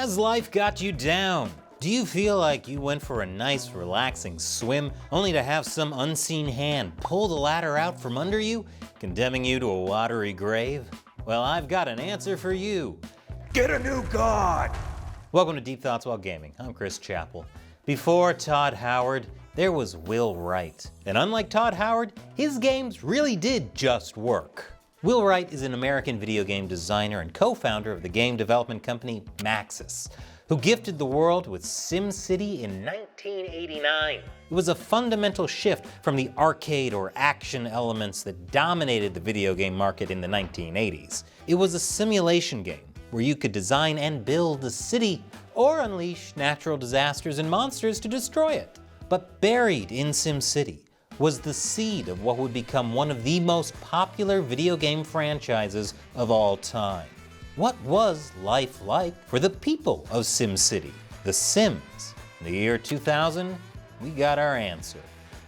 Has life got you down? Do you feel like you went for a nice, relaxing swim only to have some unseen hand pull the ladder out from under you, condemning you to a watery grave? Well, I've got an answer for you. Get a new god! Welcome to Deep Thoughts While Gaming. I'm Chris Chappell. Before Todd Howard, there was Will Wright. And unlike Todd Howard, his games really did just work. Will Wright is an American video game designer and co-founder of the game development company Maxis, who gifted the world with SimCity in 1989. It was a fundamental shift from the arcade or action elements that dominated the video game market in the 1980s. It was a simulation game where you could design and build a city or unleash natural disasters and monsters to destroy it. But buried in SimCity was the seed of what would become one of the most popular video game franchises of all time. What was life like for the people of SimCity, the Sims? In the year 2000, we got our answer.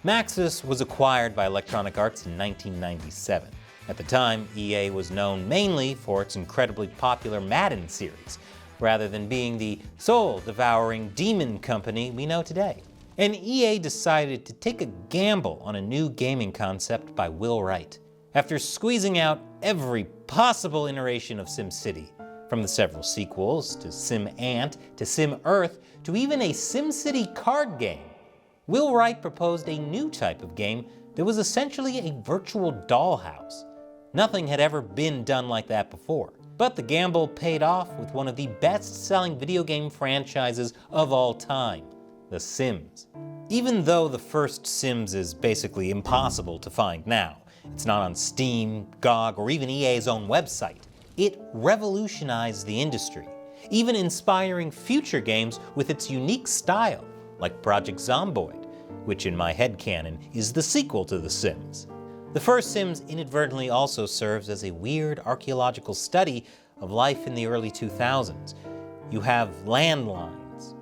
Maxis was acquired by Electronic Arts in 1997. At the time, EA was known mainly for its incredibly popular Madden series, rather than being the soul-devouring demon company we know today. And EA decided to take a gamble on a new gaming concept by Will Wright. After squeezing out every possible iteration of SimCity, from the several sequels to Sim Ant to Sim Earth to even a SimCity card game, Will Wright proposed a new type of game that was essentially a virtual dollhouse. Nothing had ever been done like that before, but the gamble paid off with one of the best-selling video game franchises of all time, The Sims. Even though the first Sims is basically impossible to find now, it's not on Steam, GOG, or even EA's own website, it revolutionized the industry, even inspiring future games with its unique style, like Project Zomboid, which in my headcanon is the sequel to The Sims. The first Sims inadvertently also serves as a weird archaeological study of life in the early 2000s. You have landlines.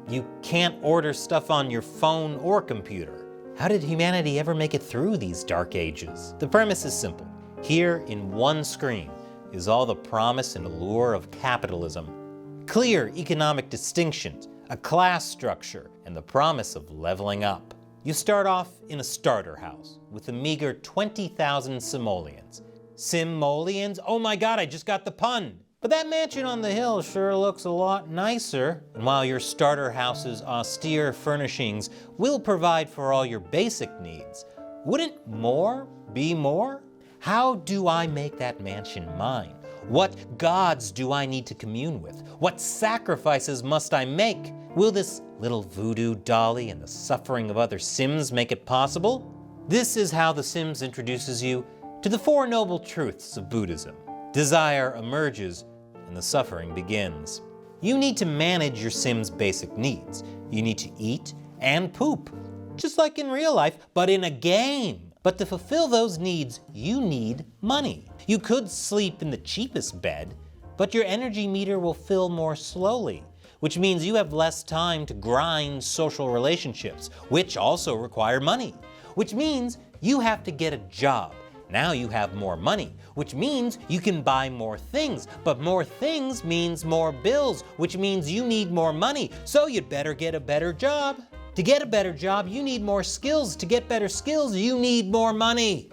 You can't order stuff on your phone or computer. How did humanity ever make it through these dark ages? The premise is simple. Here, in one screen, is all the promise and allure of capitalism. Clear economic distinctions, a class structure, and the promise of leveling up. You start off in a starter house with a meager 20,000 simoleons. Simoleons? Oh my god, I just got the pun! But that mansion on the hill sure looks a lot nicer. And while your starter house's austere furnishings will provide for all your basic needs, wouldn't more be more? How do I make that mansion mine? What gods do I need to commune with? What sacrifices must I make? Will this little voodoo dolly and the suffering of other Sims make it possible? This is how The Sims introduces you to the Four Noble Truths of Buddhism. Desire emerges, and the suffering begins. You need to manage your Sim's basic needs. You need to eat and poop, just like in real life, but in a game. But to fulfill those needs, you need money. You could sleep in the cheapest bed, but your energy meter will fill more slowly, which means you have less time to grind social relationships, which also require money, which means you have to get a job. Now you have more money, which means you can buy more things, but more things means more bills, which means you need more money, so you'd better get a better job. To get a better job, you need more skills. To get better skills, you need more money.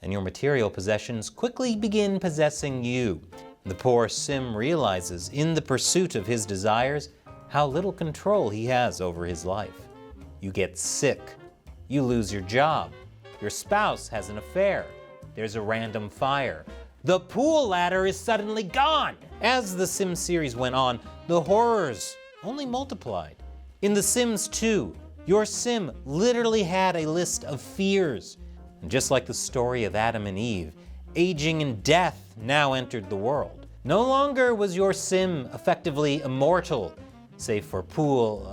And your material possessions quickly begin possessing you. The poor Sim realizes, in the pursuit of his desires, how little control he has over his life. You get sick. You lose your job. Your spouse has an affair. There's a random fire. The pool ladder is suddenly gone. As the Sim series went on, the horrors only multiplied. In The Sims 2, your Sim literally had a list of fears. And just like the story of Adam and Eve, aging and death now entered the world. No longer was your Sim effectively immortal, save for pool,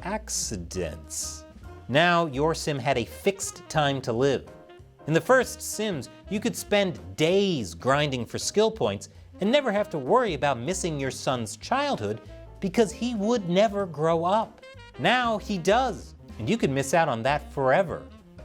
accidents. Now your Sim had a fixed time to live. In the first Sims, you could spend days grinding for skill points and never have to worry about missing your son's childhood because he would never grow up. Now he does, and you could miss out on that forever.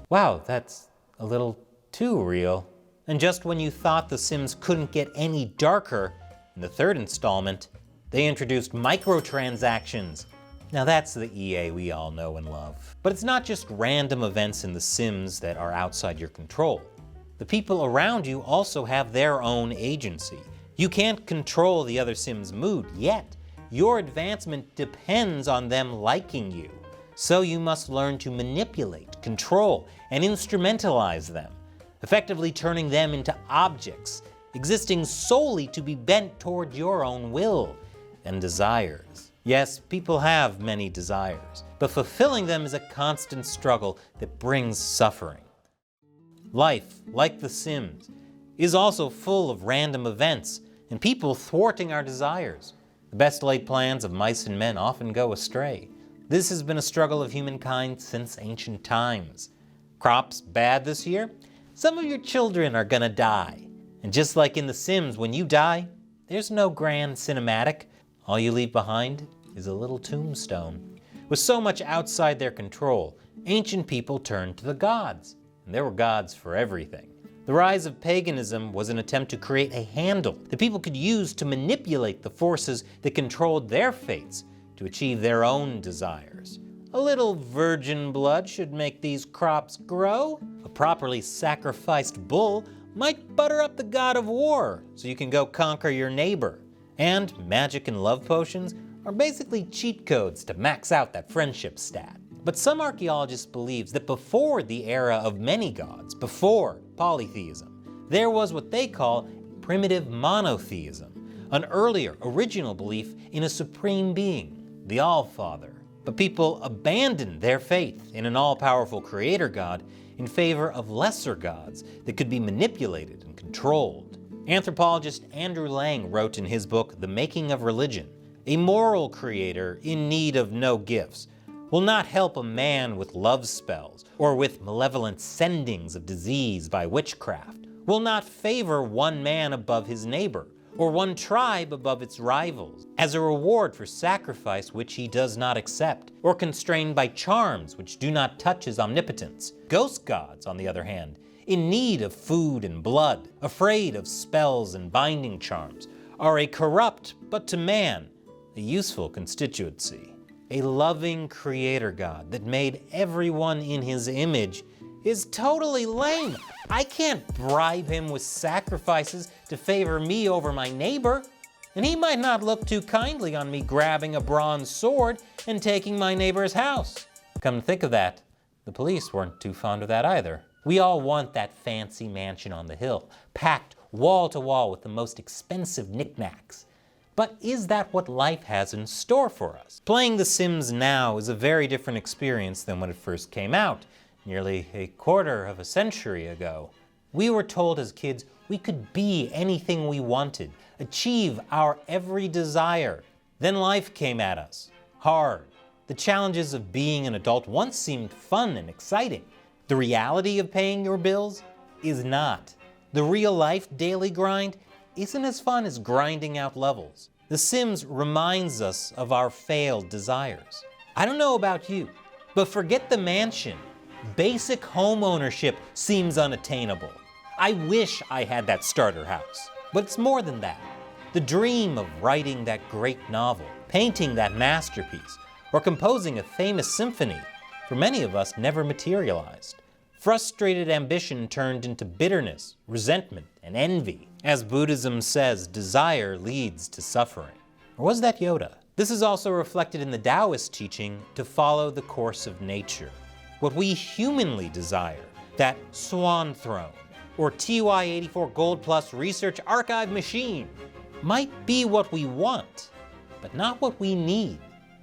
Wow, that's a little too real. And just when you thought The Sims couldn't get any darker, in the third installment, They introduced microtransactions. Now that's the EA we all know and love. But it's not just random events in The Sims that are outside your control. The people around you also have their own agency. You can't control the other Sims' mood yet. Your advancement depends on them liking you. So you must learn to manipulate, control, and instrumentalize them, effectively turning them into objects, existing solely to be bent toward your own will and desires. Yes, people have many desires, but fulfilling them is a constant struggle that brings suffering. Life, like The Sims, is also full of random events and people thwarting our desires. The best laid plans of mice and men often go astray. This has been a struggle of humankind since ancient times. Crops bad this year? Some of your children are gonna die. And just like in The Sims, when you die, there's no grand cinematic. All you leave behind is a little tombstone. With so much outside their control, ancient people turned to the gods. And there were gods for everything. The rise of paganism was an attempt to create a handle that people could use to manipulate the forces that controlled their fates to achieve their own desires. A little virgin blood should make these crops grow. A properly sacrificed bull might butter up the god of war so you can go conquer your neighbor. And magic and love potions are basically cheat codes to max out that friendship stat. But some archaeologists believe that before the era of many gods, before polytheism, there was what they call primitive monotheism, an earlier, original belief in a supreme being, the All-Father. But people abandoned their faith in an all-powerful creator god in favor of lesser gods that could be manipulated and controlled. Anthropologist Andrew Lang wrote in his book, The Making of Religion, a moral creator in need of no gifts will not help a man with love spells or with malevolent sendings of disease by witchcraft, will not favor one man above his neighbor or one tribe above its rivals as a reward for sacrifice which he does not accept, or constrained by charms which do not touch his omnipotence. Ghost gods, on the other hand, in need of food and blood, afraid of spells and binding charms, are a corrupt, but to man, a useful constituency. A loving creator god that made everyone in his image is totally lame. I can't bribe him with sacrifices to favor me over my neighbor, and he might not look too kindly on me grabbing a bronze sword and taking my neighbor's house. Come to think of that, the police weren't too fond of that either. We all want that fancy mansion on the hill, packed wall to wall with the most expensive knickknacks. But is that what life has in store for us? Playing The Sims now is a very different experience than when it first came out, nearly a quarter of a century ago. We were told as kids we could be anything we wanted, achieve our every desire. Then life came at us, hard. The challenges of being an adult once seemed fun and exciting. The reality of paying your bills is not. The real-life daily grind isn't as fun as grinding out levels. The Sims reminds us of our failed desires. I don't know about you, but forget the mansion. Basic home ownership seems unattainable. I wish I had that starter house, but it's more than that. The dream of writing that great novel, painting that masterpiece, or composing a famous symphony, for many of us never materialized. Frustrated ambition turned into bitterness, resentment, and envy. As Buddhism says, desire leads to suffering. Or was that Yoda? This is also reflected in the Taoist teaching to follow the course of nature. What we humanly desire, that swan throne, or TY-84 Gold Plus Research Archive machine, might be what we want, but not what we need.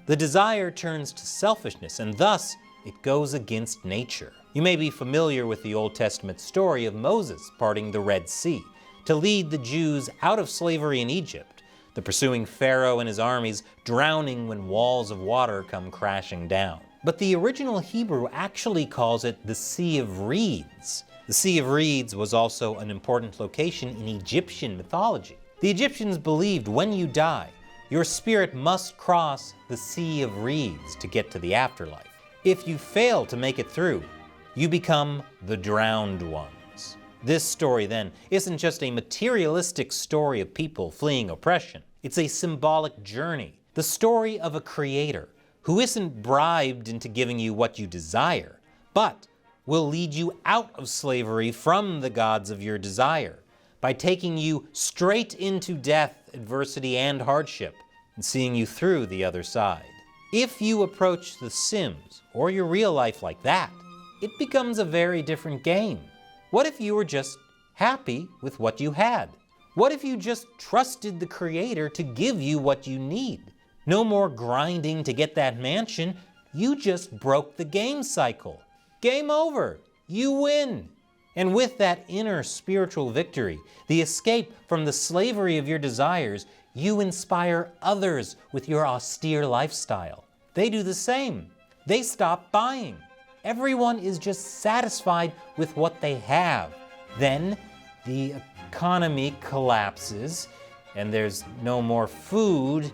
The desire turns to selfishness, and thus it goes against nature. You may be familiar with the Old Testament story of Moses parting the Red Sea to lead the Jews out of slavery in Egypt, the pursuing Pharaoh and his armies drowning when walls of water come crashing down. But the original Hebrew actually calls it the Sea of Reeds. The Sea of Reeds was also an important location in Egyptian mythology. The Egyptians believed when you die, your spirit must cross the Sea of Reeds to get to the afterlife. If you fail to make it through, you become the drowned ones. This story, then, isn't just a materialistic story of people fleeing oppression. It's a symbolic journey, the story of a creator who isn't bribed into giving you what you desire, but will lead you out of slavery from the gods of your desire by taking you straight into death, adversity, and hardship, and seeing you through the other side. If you approach The Sims or your real life like that, it becomes a very different game. What if you were just happy with what you had? What if you just trusted the creator to give you what you need? No more grinding to get that mansion, you just broke the game cycle. Game over, you win. And with that inner spiritual victory, the escape from the slavery of your desires, you inspire others with your austere lifestyle. They do the same. They stop buying. Everyone is just satisfied with what they have. Then the economy collapses and there's no more food,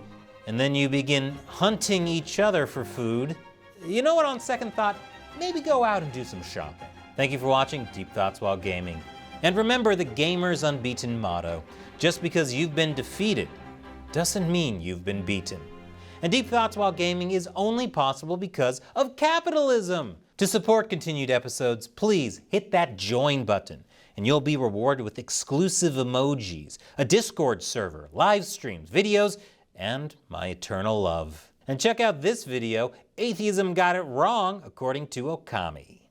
and then you begin hunting each other for food. You know what, on second thought, maybe go out and do some shopping. Thank you for watching Deep Thoughts While Gaming. And remember the gamer's unbeaten motto: just because you've been defeated doesn't mean you've been beaten. And Deep Thoughts While Gaming is only possible because of capitalism. To support continued episodes, please hit that join button, and you'll be rewarded with exclusive emojis, a Discord server, live streams, videos, and my eternal love. And check out this video, Atheism Got It Wrong According to Okami.